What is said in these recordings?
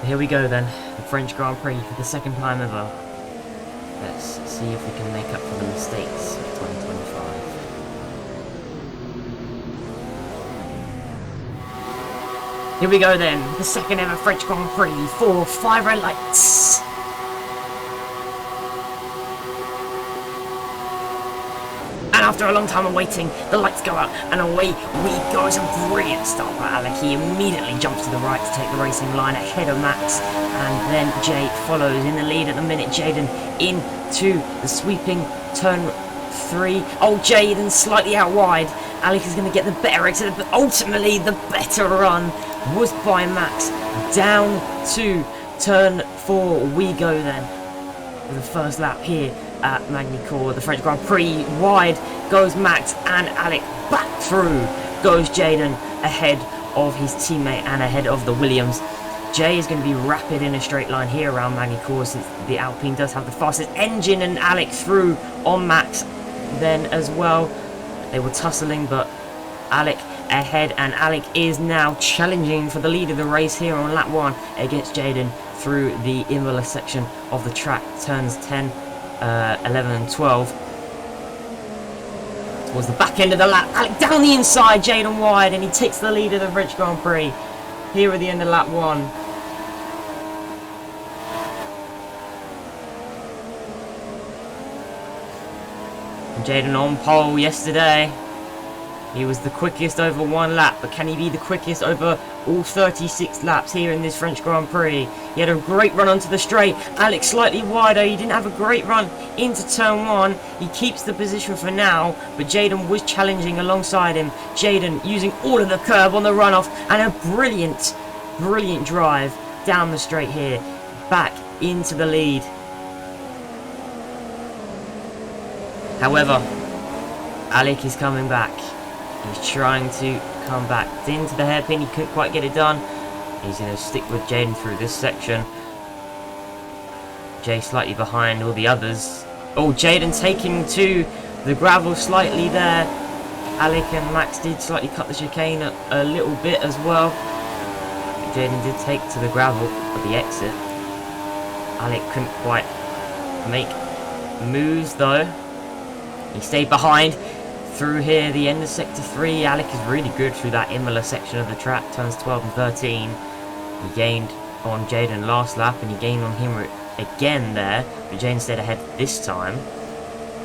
Here we go then, the French Grand Prix for the second time ever. Let's see if we can make up for the mistakes of 2025. Here we go then, the second ever French Grand Prix for 5 red lights. And after a long time of waiting, the lights go out and away we go. It's a brilliant start by Alec. He immediately jumps to the right to take the racing line ahead of Max. And then Jay follows in the lead at the minute. Jaden into the sweeping turn 3. Oh, Jaden slightly out wide. Alec is going to get the better exit, but ultimately the better run was by Max. Down to turn 4 we go then. For the first lap here at Magny-Cours, the French Grand Prix. Wide goes Max and Alec. Back through goes Jaden ahead of his teammate and ahead of the Williams. Jay is going to be rapid in a straight line here around Magny-Cours since the Alpine does have the fastest engine, and Alec through on Max then as well. They were tussling, but Alec ahead, and Alec is now challenging for the lead of the race here on lap 1 against Jaden through the Imola section of the track, turns 10, 11 and 12. Towards the back end of the lap, Alec down the inside, Jaden wide, and he takes the lead of the French Grand Prix here at the end of lap 1. And Jaden on pole yesterday. He was the quickest over 1 lap, but can he be the quickest over all 36 laps here in this French Grand Prix? He had a great run onto the straight. Alex slightly wider. He didn't have a great run into turn 1. He keeps the position for now, but Jaden was challenging alongside him. Jaden using all of the curb on the runoff, and a brilliant drive down the straight here, back into the lead. However, Alec is coming back. He's trying to come back into the hairpin. He couldn't quite get it done. He's going to stick with Jaden through this section. Jay slightly behind all the others. Oh, Jaden taking to the gravel slightly there. Alec and Max did slightly cut the chicane a little bit as well. Jaden did take to the gravel for the exit. Alec couldn't quite make moves though. He stayed behind. Through here, the end of sector 3, Alec is really good through that Imola section of the track, turns 12 and 13. He gained on Jaden last lap, and he gained on him again there, but Jaden stayed ahead this time.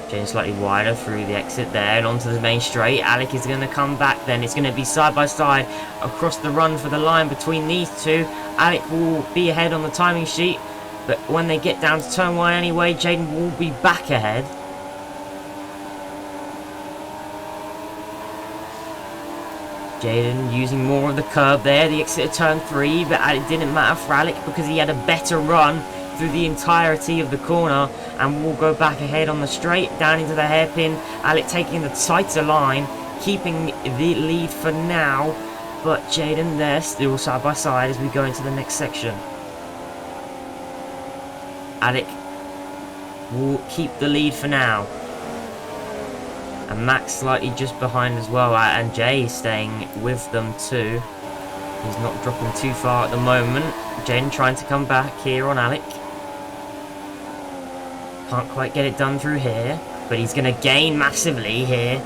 Jaden slightly wider through the exit there, and onto the main straight. Alec is going to come back then. It's going to be side by side across the run for the line between these two. Alec will be ahead on the timing sheet, but when they get down to turn 1 anyway, Jaden will be back ahead. Jaden using more of the curb there, the exit of turn 3, but it didn't matter for Alec because he had a better run through the entirety of the corner, and will go back ahead on the straight, down into the hairpin. Alec taking the tighter line, keeping the lead for now, but Jaden there still side by side as we go into the next section. Alec will keep the lead for now. And Max slightly just behind as well, and Jay is staying with them too. He's not dropping too far at the moment. Jen trying to come back here on Alec. Can't quite get it done through here, but he's going to gain massively here.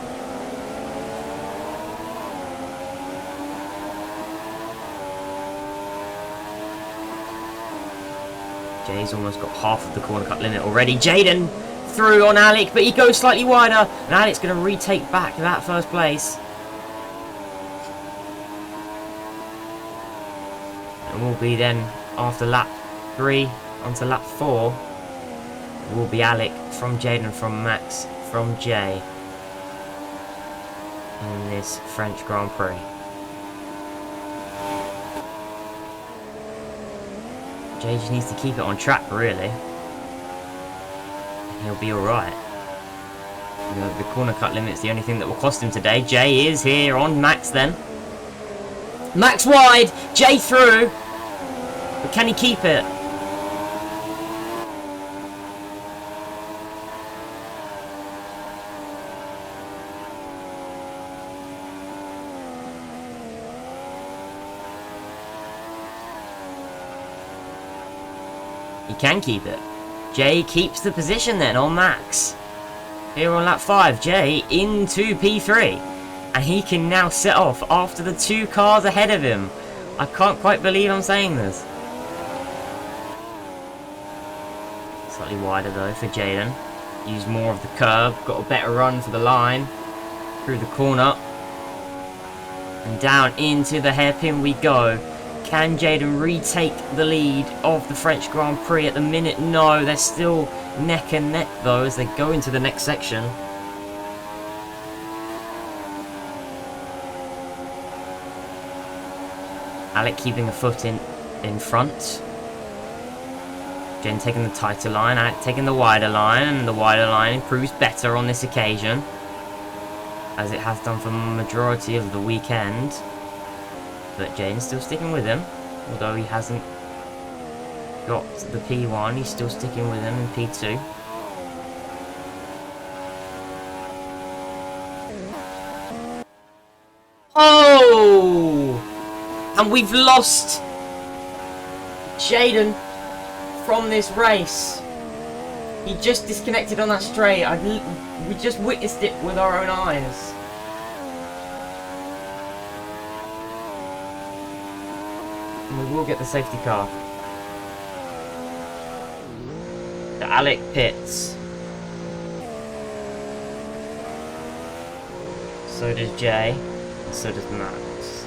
Jay's almost got half of the corner cut limit already. Jaden through on Alec, but he goes slightly wider, and Alec's going to retake back that first place. And will be then, after lap 3 onto lap 4, will be Alec from Jaden, from Max, from Jay in this French Grand Prix. Jay just needs to keep it on track, really. He'll be alright. You know, the corner cut limit's the only thing that will cost him today. Jay is here on Max then. Max wide, Jay through. But can he keep it? He can keep it. Jay keeps the position then on Max. Here on lap 5, Jay into P3. And he can now set off after the 2 cars ahead of him. I can't quite believe I'm saying this. Slightly wider though for Jaden. Use more of the curb. Got a better run for the line. Through the corner. And down into the hairpin we go. Can Jaden retake the lead of the French Grand Prix at the minute? No, they're still neck and neck though as they go into the next section. Alec keeping a foot in front. Jaden taking the tighter line, Alec taking the wider line, and the wider line proves better on this occasion, as it has done for the majority of the weekend. But Jaden's still sticking with him, although he hasn't got the P1, he's still sticking with him in P2. Oh! And we've lost Jaden from this race. He just disconnected on that straight. We just witnessed it with our own eyes. And we will get the safety car. So Alec pits. So does Jay. And so does Max.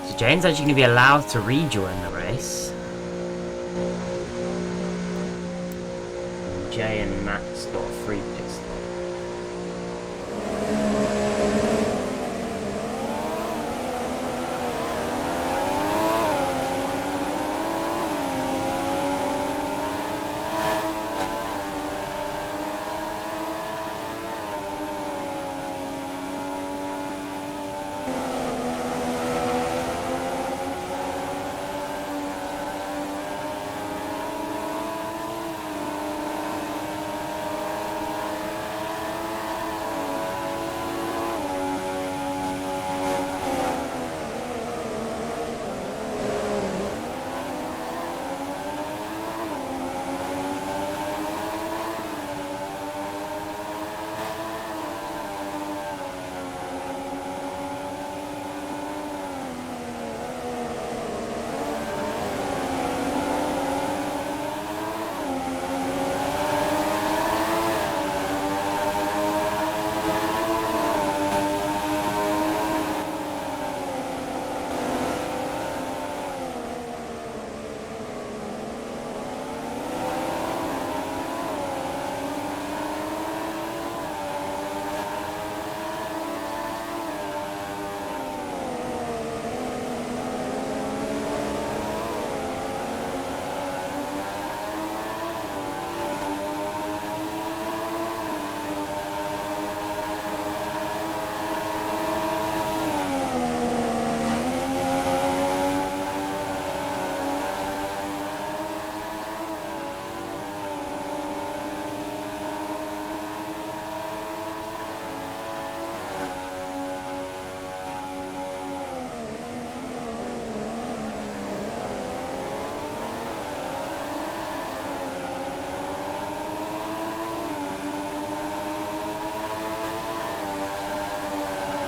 So Jaden's actually going to be allowed to rejoin the race. And Jay and Max got a free pit stop.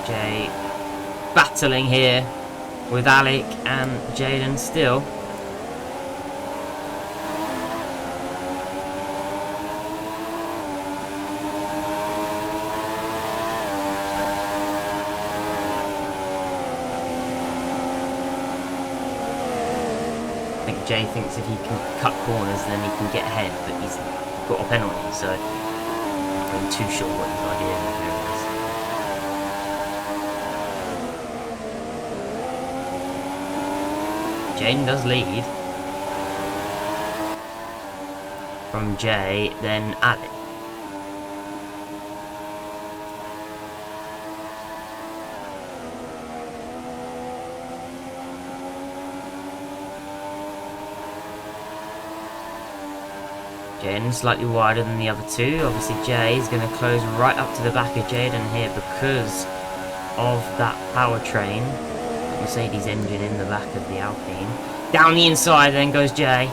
Jay battling here with Alec and Jaden still. I think Jay thinks if he can cut corners then he can get ahead, but he's got a penalty, so I'm too sure what his idea is. Jaden does lead from Jay, then Alec. Jaden slightly wider than the other two. Obviously Jay is going to close right up to the back of Jaden here because of that powertrain. Mercedes engine in the back of the Alpine. Down the inside then goes Jay.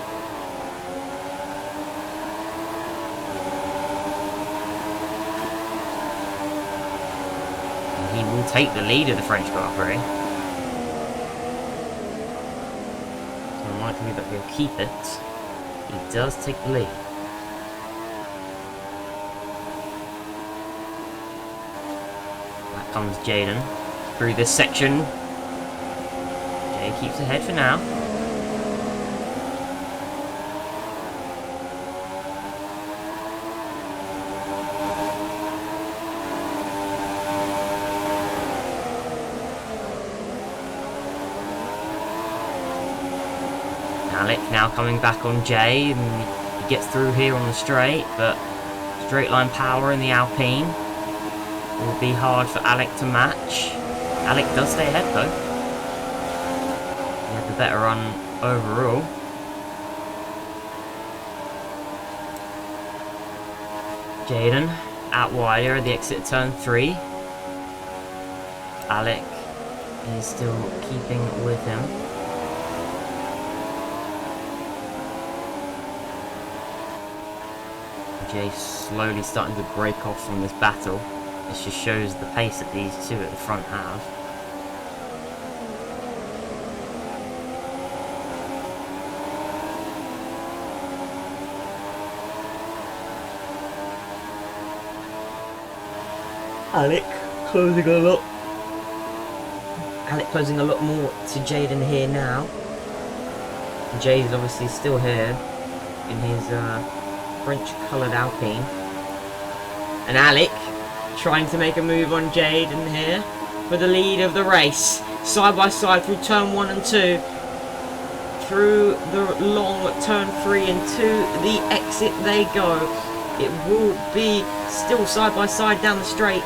will take the lead of the French Grand Prix. It's unlikely that he'll keep it. He does take the lead. Back comes Jaden through this section. Jay keeps ahead for now. Alec now coming back on Jay, and he gets through here on the straight, but straight line power in the Alpine will be hard for Alec to match. Alec does stay ahead though. He had the better run overall. Jaden out wider at the exit of turn 3. Alec is still keeping with him. Jay slowly starting to break off from this battle. This just shows the pace that these two at the front have. Alec closing a lot more to Jaden here now. Jay's obviously still here in his French coloured Alpine. And Alec trying to make a move on Jaden here for the lead of the race. Side by side through turn 1 and 2. Through the long turn 3 and to the exit they go. It will be still side by side down the straight.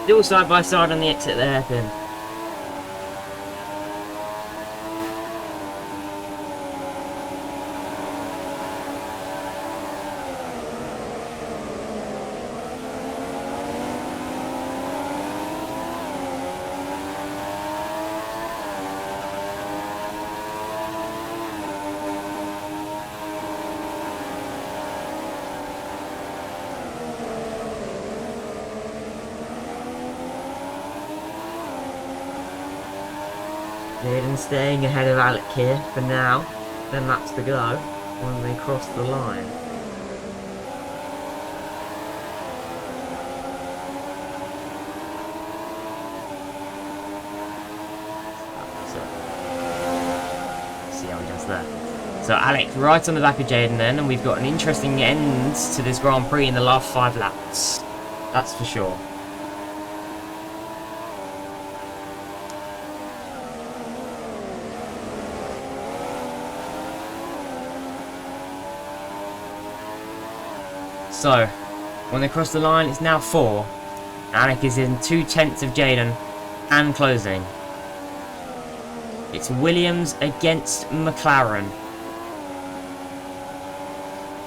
Still side by side on the exit there, hairpin. Jaden staying ahead of Alec here for now. 10 laps to go when they cross the line. See how he does there. So Alec right on the back of Jaden then, and we've got an interesting end to this Grand Prix in the last 5 laps. That's for sure. So, when they cross the line, it's now 4. Alec is in 2/10 of Jaden and closing. It's Williams against McLaren.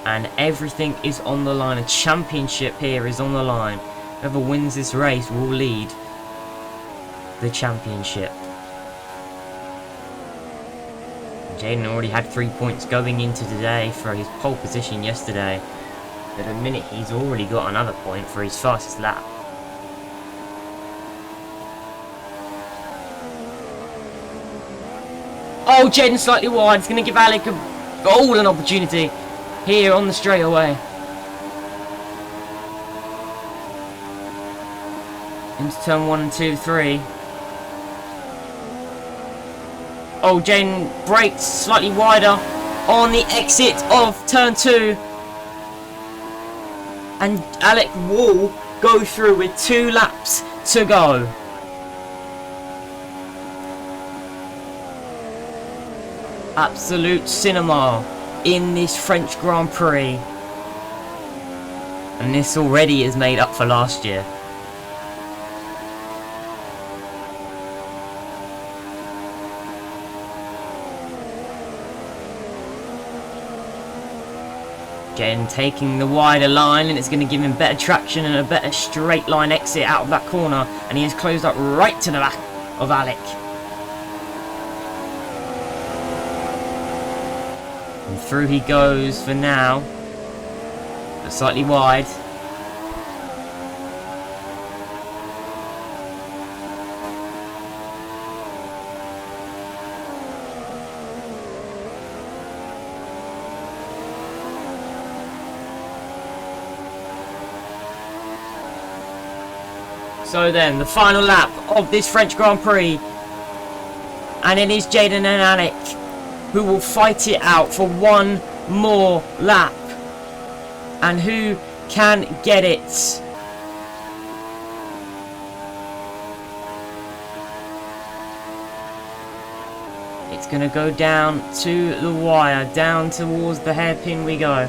And everything is on the line. A championship here is on the line. Whoever wins this race will lead the championship. Jaden already had 3 points going into today for his pole position yesterday. At a minute, he's already got another point for his fastest lap. Oh, Jaden slightly wide. It's going to give Alec a golden opportunity here on the straightaway. Into turn 1 and 2, 3. Oh, Jaden brakes slightly wider on the exit of turn 2. And Alec will go through with 2 laps to go. Absolute cinema in this French Grand Prix. And this already is made up for last year. Again, taking the wider line, and it's going to give him better traction and a better straight line exit out of that corner, and he has closed up right to the back of Alec. And through he goes for now, but slightly wide. So then, the final lap of this French Grand Prix. And it is Jayden and Alec who will fight it out for one more lap. And who can get it? It's going to go down to the wire, down towards the hairpin we go.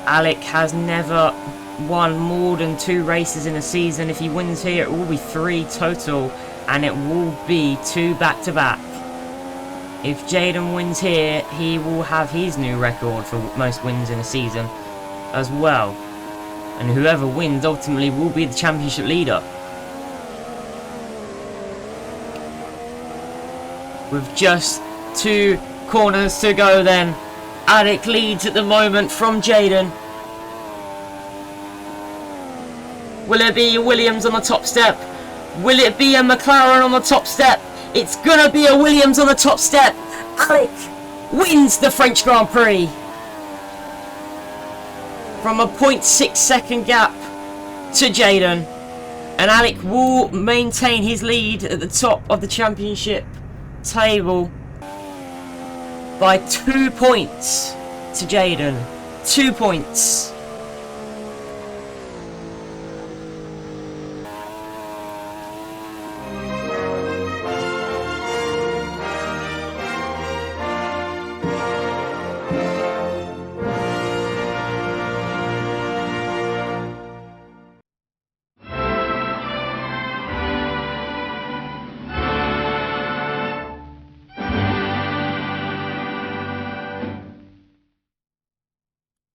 Alec has never won more than 2 races in a season. If he wins here, it will be 3 total, and it will be 2 back-to-back. If Jayden wins here, he will have his new record for most wins in a season as well. And whoever wins ultimately will be the championship leader. With just 2 corners to go then, Alec leads at the moment from Jayden. Will it be a Williams on the top step? Will it be a McLaren on the top step? It's gonna be a Williams on the top step. Alec wins the French Grand Prix from a 0.6 second gap to Jayden. And Alec will maintain his lead at the top of the championship table by 2 points to Jayden. 2 points.